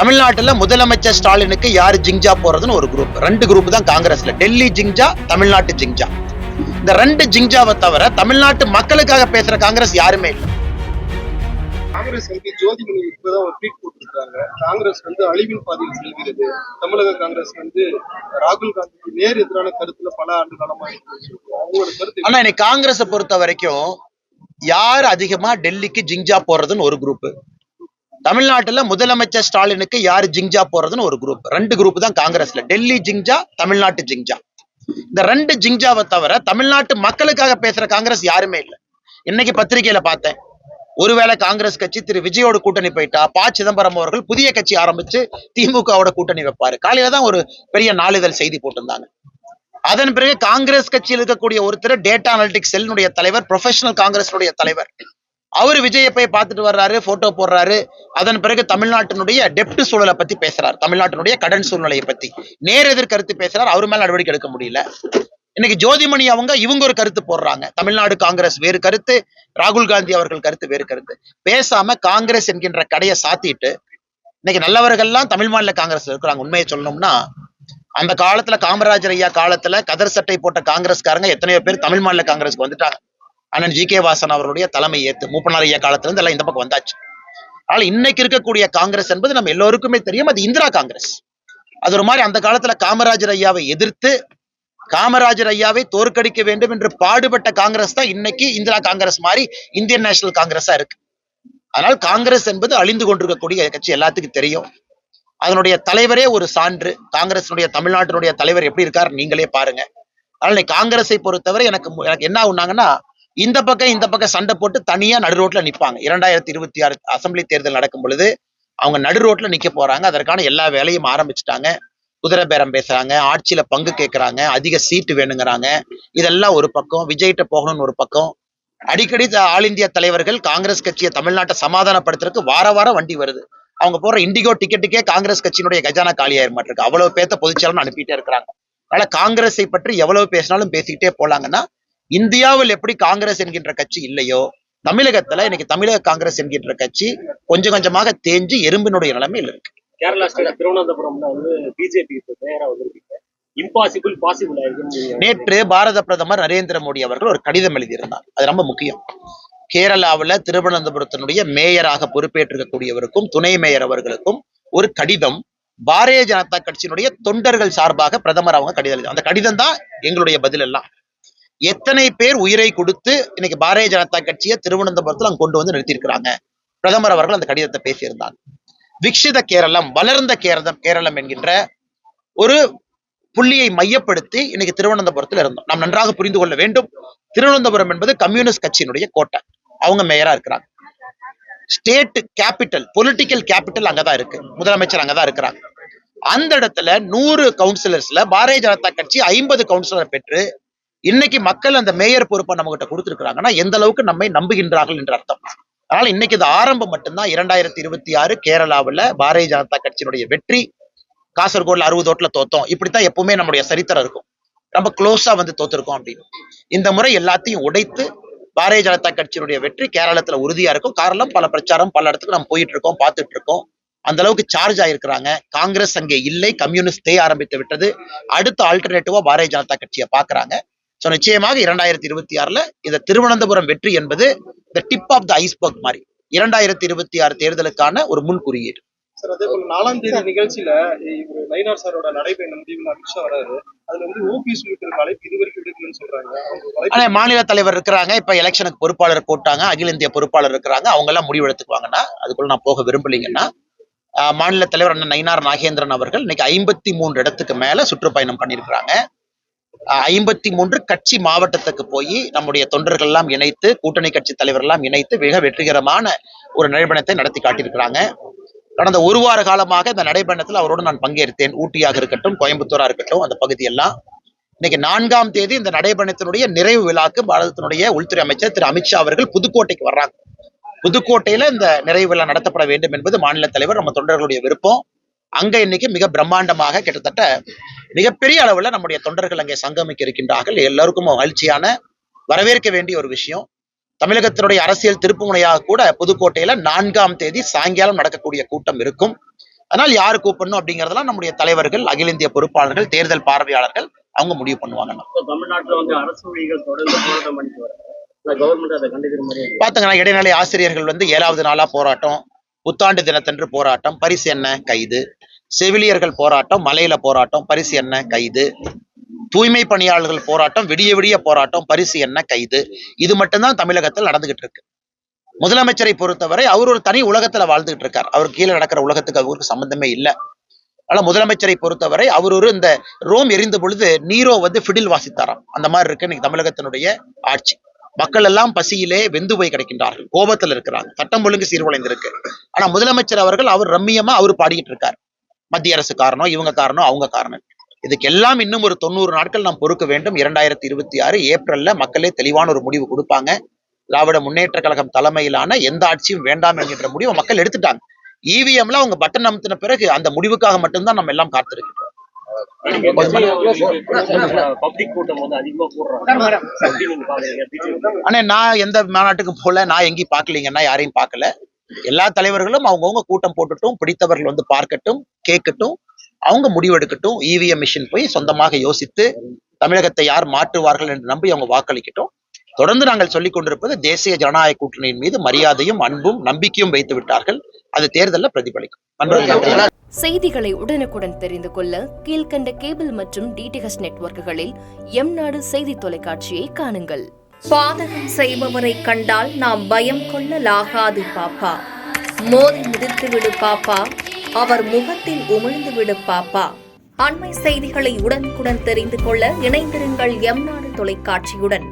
தமிழ்நாட்டுல முதலமைச்சர் ஸ்டாலினுக்கு யாரு ஜிங்ஜா போறதுன்னு ஒரு குரூப், ரெண்டு குரூப் தான் காங்கிரஸ்ல. டெல்லி ஜிங்ஜா, தமிழ்நாட்டு ஜிங்ஜா. இந்த ரெண்டு ஜிங்ஜாவை தவிர தமிழ்நாட்டு மக்களுக்காக பேசுற காங்கிரஸ் யாருமே இல்லை. காங்கிரஸ் எம்பி ஜோதிமணி இப்பதான் ஒரு ட்வீட் போட்டிருக்காங்க. காங்கிரஸ் அழிவின் பாதையில் செல்கிறது. தமிழக காங்கிரஸ் ராகுல் காந்திக்கு நேர் எதிரான கருத்துல பல ஆண்டு காலமா இருக்கு. அவங்களோட கருத்து. ஆனா இன்னைக்கு காங்கிரஸை பொறுத்த வரைக்கும் யார் அதிகமா டெல்லிக்கு ஜிங்ஜா போறதுன்னு ஒரு குரூப், தமிழ்நாட்டுல முதலமைச்சர் ஸ்டாலினுக்கு யாரு ஜிங்ஜா போறதுன்னு ஒரு குரூப், ரெண்டு குரூப் தான் காங்கிரஸ்ல. டெல்லி ஜிங்ஜா, தமிழ்நாட்டு ஜிங்ஜா. இந்த ரெண்டு ஜிங்ஜாவை தவிர தமிழ்நாட்டு மக்களுக்காக பேசுற காங்கிரஸ் யாருமே இல்லை. இன்னைக்கு பத்திரிகையில பார்த்தேன், ஒருவேளை காங்கிரஸ் கட்சி திரு விஜயோட கூட்டணி போயிட்டா ப. சிதம்பரம் அவர்கள் புதிய கட்சி ஆரம்பிச்சு திமுகவோட கூட்டணி வைப்பாரு. காலையில தான் ஒரு பெரிய நாளிதழ் செய்தி போட்டிருந்தாங்க. அதன் பிறகு காங்கிரஸ் கட்சியில் இருக்கக்கூடிய ஒருத்தர் டேட்டா அனலிட்டிக்ஸ் செல்லுடைய தலைவர், ப்ரொஃபஷனல் காங்கிரஸ் தலைவர், அவர் விஜயை போய் பார்த்துட்டு வர்றாரு, போட்டோ போடுறாரு. அதன் பிறகு தமிழ்நாட்டினுடைய டெப்ட் சூழலை பத்தி பேசுறாரு, தமிழ்நாட்டினுடைய கடன் சூழ்நிலையை பத்தி நேர் எதிர் கருத்து பேசுறாரு. அவர் மேல நடவடிக்கை எடுக்க முடியல. இன்னைக்கு ஜோதிமணி இவங்க ஒரு கருத்து போடுறாங்க. தமிழ்நாடு காங்கிரஸ் வேறு கருத்து, ராகுல் காந்தி அவர்கள் கருத்து வேறு கருத்து. பேசாம காங்கிரஸ் என்கின்ற கடையை சாத்திட்டு இன்னைக்கு நல்லவர்கள்லாம் தமிழ் மாநில காங்கிரஸ் இருக்கிறாங்க. உண்மையை சொல்லணும்னா, அந்த காலத்துல காமராஜர் ஐயா காலத்துல கதர் சட்டை போட்ட காங்கிரஸ்காரங்க எத்தனையோ பேர் தமிழ் மாநில காங்கிரஸ்க்கு வந்துட்டாங்க. அண்ணன் ஜி. கே. வாசன் அவருடைய தலைமை ஏத்து மூப்பனார் ஐயா காலத்துல இருந்து எல்லாம் இந்த பக்கம் வந்தாச்சு. ஆனால் இன்னைக்கு இருக்கக்கூடிய காங்கிரஸ் என்பது நம்ம எல்லோருக்குமே தெரியும், அது இந்திரா காங்கிரஸ். அது ஒரு மாதிரி அந்த காலத்துல காமராஜர் ஐயாவை எதிர்த்து காமராஜர் ஐயாவை தோற்கடிக்க வேண்டும் என்று பாடுபட்ட காங்கிரஸ் தான் இன்னைக்கு இந்திரா காங்கிரஸ் மாதிரி இந்தியன் நேஷனல் காங்கிரஸா இருக்கு. அதனால் காங்கிரஸ் என்பது அழிந்து கொண்டிருக்கக்கூடிய கட்சி எல்லாத்துக்கும் தெரியும். அதனுடைய தலைவரே ஒரு சான்று. காங்கிரஸினுடைய தமிழ்நாட்டினுடைய தலைவர் எப்படி இருக்காரு நீங்களே பாருங்க. அதனால காங்கிரஸை பொறுத்தவரை எனக்கு என்ன ஆகுனாங்கன்னா, இந்த பக்கம் சண்டை போட்டு தனியா நடு ரோட்ல நிப்பாங்க. 2026 அசம்பிளி தேர்தல் நடக்கும் பொழுது அவங்க நடு ரோட்ல நிக்க போறாங்க. அதற்கான எல்லா வேலையும் ஆரம்பிச்சுட்டாங்க. குதிரை பேரம் பேசுறாங்க, ஆட்சியில பங்கு கேட்கறாங்க, அதிக சீட்டு வேணுங்கிறாங்க. இதெல்லாம் ஒரு பக்கம், விஜய்கிட்ட போகணும்னு ஒரு பக்கம். அடிக்கடி ஆல் இந்தியா தலைவர்கள் காங்கிரஸ் கட்சியை தமிழ்நாட்டை சமாதானப்படுத்துறதுக்கு வாரம் வண்டி வருது. அவங்க போற இண்டிகோ டிக்கெட்டுக்கே காங்கிரஸ் கட்சியினுடைய கஜானா காலியாயிர மாட்டிருக்கு. அவ்வளவு பேத்த பொதுச்செயலாளர் அனுப்பிட்டே இருக்கிறாங்க. அதனால காங்கிரஸை பற்றி எவ்வளவு பேசினாலும் பேசிக்கிட்டே போலாங்கன்னா, இந்தியாவில் எப்படி காங்கிரஸ் என்கின்ற கட்சி இல்லையோ, தமிழகத்துல இன்னைக்கு தமிழக காங்கிரஸ் என்கின்ற கட்சி கொஞ்சம் கொஞ்சமாக தேஞ்சு எறும்பினுடைய நிலைமையில் இருக்கு. கேரளா ஸ்டேட் திருவனந்தபுரம்ல பிஜேபி தயாரா வந்திருக்கீங்க. இம்பாசிபிள் பாசிபிள் ஆயிருக்கு. நேற்று பாரத பிரதமர் நரேந்திர மோடி அவர்கள் ஒரு கடிதம் எழுதியிருந்தார். அது ரொம்ப முக்கியம். கேரளாவில் திருவனந்தபுரத்தினுடைய மேயராக பொறுப்பேற்றிருக்கக்கூடியவருக்கும் துணை மேயர் அவர்களுக்கும் ஒரு கடிதம் பாரதிய ஜனதா கட்சியினுடைய தொண்டர்கள் சார்பாக பிரதமர் அவங்க கடிதம் எழுதி, அந்த கடிதம் தான் எங்களுடைய பதில் எல்லாம். எத்தனை பேர் உயிரை கொடுத்து இன்னைக்கு பாரதிய ஜனதா கட்சியை திருவனந்தபுரத்தில் அங்க கொண்டு வந்து நிறுத்தியிருக்கிறாங்க. பிரதமர் அவர்கள் அந்த கடிதத்தை பேசியிருந்தாங்க. விக்ஷித கேரளம், வளர்ந்த கேரளம் என்கின்ற ஒரு புள்ளியை மையப்படுத்தி இன்னைக்கு திருவனந்தபுரத்தில் இருந்தோம். நாம் நன்றாக புரிந்து கொள்ள வேண்டும், திருவனந்தபுரம் என்பது கம்யூனிஸ்ட் கட்சியினுடைய கோட்டை. அவங்க மேயரா இருக்கிறாங்க. ஸ்டேட் கேபிட்டல், பொலிட்டிக்கல் கேபிட்டல் அங்கதான் இருக்கு. முதலமைச்சர் அங்கதான் இருக்கிறாங்க. அந்த இடத்துல 100 கவுன்சிலர்ஸ்ல பாரதிய ஜனதா கட்சி 50 கவுன்சிலர் பெற்று இன்னைக்கு மக்கள் அந்த மேயர் பொறுப்பை நம்ம கிட்ட கொடுத்திருக்கிறாங்கன்னா எந்த அளவுக்கு நம்மை நம்புகின்றார்கள் என்று அர்த்தம். அதனால இன்னைக்கு இது ஆரம்பம் மட்டும்தான். 2026 கேரளாவில் பாரதிய ஜனதா கட்சியினுடைய வெற்றி. காசர்கோட்ல 60 ஓட்டுல தோத்தோம். இப்படித்தான் எப்பவுமே நம்முடைய சரித்திரம் இருக்கும். ரொம்ப க்ளோஸா தோத்திருக்கோம் அப்படின்னு. இந்த முறை எல்லாத்தையும் உடைத்து பாரதிய ஜனதா கட்சியினுடைய வெற்றி கேரளத்துல உறுதியா இருக்கும். காரணம், பல பிரச்சாரம் பல இடத்துக்கு நம்ம போயிட்டு இருக்கோம், பார்த்துட்டு இருக்கோம். அந்த அளவுக்கு சார்ஜ் ஆயிருக்கிறாங்க. காங்கிரஸ் அங்கே இல்லை, கம்யூனிஸ்ட் ஆரம்பித்து விட்டது. அடுத்த ஆல்டர்னேட்டிவா பாரதிய ஜனதா கட்சியை பாக்குறாங்க. சோ நிச்சயமாக 2026 இந்த திருவனந்தபுரம் வெற்றி என்பது இந்த டிப் ஆஃப் த ஐஸ்பர்க் மாதிரி 2026 தேர்தலுக்கான ஒரு முன் குறியீடு. சார், அதே போல 4ஆம் தேதி நிகழ்ச்சியில நயினார் சாரோட நடைபயணம் அமித்ஷா வராரு. அதுல ஓபிஎஸ் அழைப்பு இதுவரைக்கும் எடுக்கலன்னு சொல்றாங்க. மாநில தலைவர் இருக்கிறாங்க, இப்ப எலெக்ஷனுக்கு பொறுப்பாளர் போட்டாங்க, அகில இந்திய பொறுப்பாளர் இருக்கிறாங்க. அவங்க எல்லாம் முடிவு எடுத்துக்குவாங்கன்னா அதுக்குள்ள நான் போக விரும்பலீங்கன்னா, மாநில தலைவர் அண்ணன் நயினார் நாகேந்திரன் அவர்கள் இன்னைக்கு 53 இடத்துக்கு மேல சுற்றுப்பயணம் பண்ணியிருக்கிறாங்க. 53 கட்சி மாவட்டத்துக்கு போய் நம்முடைய தொண்டர்கள் எல்லாம் இணைத்து, கூட்டணி கட்சி தலைவர் எல்லாம் இணைத்து மிக வெற்றிகரமான ஒரு நடைபயணத்தை நடத்தி காட்டியிருக்கிறாங்க. கடந்த ஒரு வார காலமாக இந்த நடைபயணத்தில் அவரோடு நான் பங்கேற்றேன். ஊட்டியாக இருக்கட்டும், கோயம்புத்தூரா இருக்கட்டும், அந்த பகுதியெல்லாம். இன்னைக்கு 4ஆம் தேதி இந்த நடைபயணத்தினுடைய நிறைவு விழாக்கு பாரதத்தினுடைய உள்துறை அமைச்சர் திரு அமித்ஷா அவர்கள் புதுக்கோட்டைக்கு வர்றாங்க. புதுக்கோட்டையில இந்த நிறைவு விழா நடத்தப்பட வேண்டும் என்பது மாநில தலைவர், நம்ம தொண்டர்களுடைய விருப்பம். அங்க இன்னைக்கு மிக பிரம்மாண்டமாக கிட்டத்தட்ட மிகப்பெரிய அளவுல நம்முடைய தொண்டர்கள் அங்கே சங்கமிக்க இருக்கின்றார்கள். எல்லாருக்கும் மகிழ்ச்சியான, வரவேற்க வேண்டிய ஒரு விஷயம். தமிழகத்தினுடைய அரசியல் திருப்புமுனையாக கூட புதுக்கோட்டையில 4ஆம் தேதி சாயங்காலம் நடக்கக்கூடிய கூட்டம் இருக்கும். அதனால் யாரு கூப்பிடணும் அப்படிங்கறதெல்லாம் நம்முடைய தலைவர்கள், அகில இந்திய பொறுப்பாளர்கள், தேர்தல் பார்வையாளர்கள் அவங்க முடிவு பண்ணுவாங்க. தமிழ்நாட்டுல வந்து அரசு ஊழியர்கள் தொடர்ந்து போராட்டம் பண்ணிட்டு வராங்க. கவர்மெண்ட் அதை கண்டுக்கிற மாதிரி பாத்தீங்கன்னா இடைநிலை ஆசிரியர்கள் வந்து 7வது நாளா போராட்டம், புத்தாண்டு தினத்தன்று போராட்டம், பரிசு என்ன கைது, செவிலியர்கள் போராட்டம், மலையில போராட்டம், பரிசு என்ன கைது, தூய்மை பணியாளர்கள் போராட்டம், விடிய விடிய போராட்டம், பரிசு என்ன கைது. இது மட்டும்தான் தமிழகத்தில் நடந்துகிட்டு இருக்கு. முதலமைச்சரை பொறுத்தவரை அவர் ஒரு தனி உலகத்துல வாழ்ந்துகிட்டு இருக்கார். அவர் கீழே நடக்கிற உலகத்துக்கு அவருக்கு சம்பந்தமே இல்லை. அதனால முதலமைச்சரை பொறுத்தவரை அவர் ஒரு இந்த ரோம் எரிந்த பொழுது நீரோ வந்து ஃபிடில் வாசித்தாராம். அந்த மாதிரி இருக்கு இன்னைக்கு தமிழகத்தினுடைய ஆட்சி. மக்கள் எல்லாம் பசியிலே வெந்து போய் கிடைக்கின்றார்கள், கோபத்தில் இருக்கிறாங்க, சட்டம் ஒழுங்கு சீர்குலைந்திருக்கு. ஆனா முதலமைச்சர் அவர்கள் அவர் ரம்மியமா அவர் பாடிக்கிட்டு இருக்காரு. மத்திய அரசு காரணம், இவங்க காரணம், அவங்க காரணம். இதுக்கு எல்லாம் இன்னும் ஒரு 90 நாட்கள் நாம் பொறுக்க வேண்டும். 2026 ஏப்ரல்ல மக்களே தெளிவான ஒரு முடிவு கொடுப்பாங்க. திராவிட முன்னேற்ற கழகம் தலைமையிலான எந்த ஆட்சியும் வேண்டாம் என்கின்ற முடிவை மக்கள் எடுத்துட்டாங்க. இவிஎம்ல அவங்க பட்டன் அமுத்தின பிறகு அந்த முடிவுக்காக மட்டும்தான் நம்ம எல்லாம் காத்திருக்கிறோம். ஆனா நான் எந்த மாநாட்டுக்கு போல, நான் எங்கேயும் பார்க்கலீங்கன்னா, யாரையும் பார்க்கல. எல்லா தலைவர்களும் அவங்கவுங்க கூட்டம் போட்டுட்டும், பிடித்தவர்கள் வந்து பார்க்கட்டும், கேட்கட்டும், அவங்க முடிவெடுக்கட்டும். இவிஎம் மிஷின் போய் சொந்தமாக யோசித்து தமிழகத்தை யார் மாற்றுவார்கள் என்று நம்பி அவங்க வாக்களிக்கட்டும். தொடர்ந்து நாங்கள் சொல்லிக் கொண்டிருப்பது தேசிய ஜனநாயக கூட்டணியின் மீது மரியாதையும் அன்பும் நம்பிக்கையும் வைத்து விட்டார்கள். அது தேர்தலில் பிரதிபலிக்கும். செய்திகளை உடனுக்குடன் தெரிந்து கொள்ள கீழ்கண்ட கேபிள் மற்றும் டிடிஎச் நெட்வொர்க்குகளில் எம்நாடு செய்தி தொலைக்காட்சியை காணுங்கள். பாதகம் செய்பவரை கண்டால் நாம் பயம் கொள்ளலாகாது பாப்பா. மோதி மிதித்து விடு பாப்பா, அவர் முகத்தில் உமிழ்ந்து விடு பாப்பா. அண்மை செய்திகளை உடனுக்குடன் தெரிந்து கொள்ள இணைந்திருங்கள் எம்நாடு தொலைக்காட்சியுடன்.